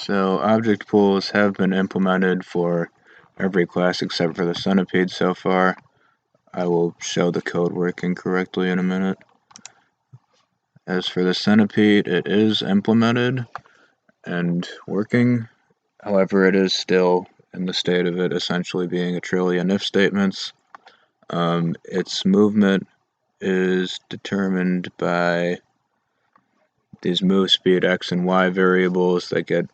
So object pools have been implemented for every class except for the centipede so far. I will show the code working correctly in a minute. As for the centipede, it is implemented and working. However, it is still in the state of it essentially being a trillion if statements. Its movement is determined by these move speed x and y variables that get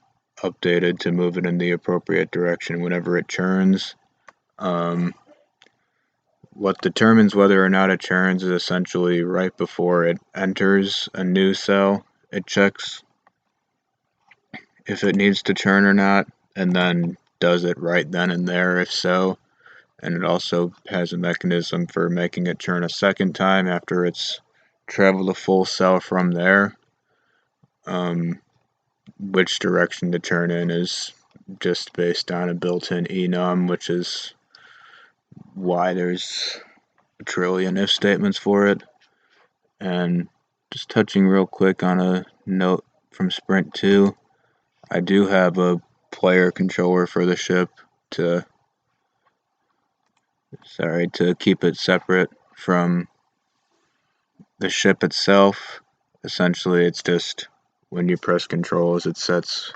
updated to move it in the appropriate direction whenever it churns. What determines whether or not it churns is essentially right before it enters a new cell, it checks if it needs to churn or not, and then does it right then and there if so. And it also has a mechanism for making it churn a second time after it's traveled a full cell from there. Which direction to turn in is just based on a built-in enum, which is why there's a trillion if statements for it. And just touching real quick on a note from Sprint 2, I do have a player controller for the ship to keep it separate from the ship itself. Essentially, it's just when you press controls, it sets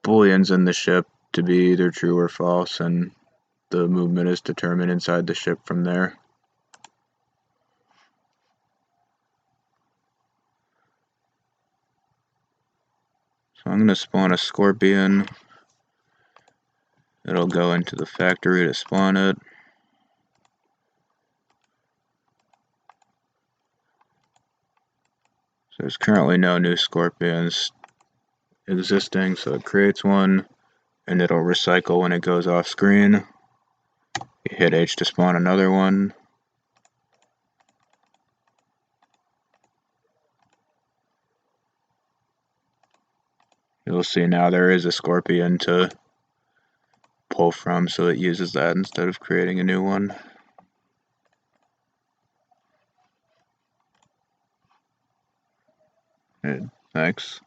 booleans in the ship to be either true or false, and the movement is determined inside the ship from there. So I'm going to spawn a scorpion. It'll go into the factory to spawn it. So there's currently no new scorpions existing, so it creates one, and it'll recycle when it goes off screen. You hit H to spawn another one. You'll see now there is a scorpion to pull from, so it uses that instead of creating a new one. Thanks.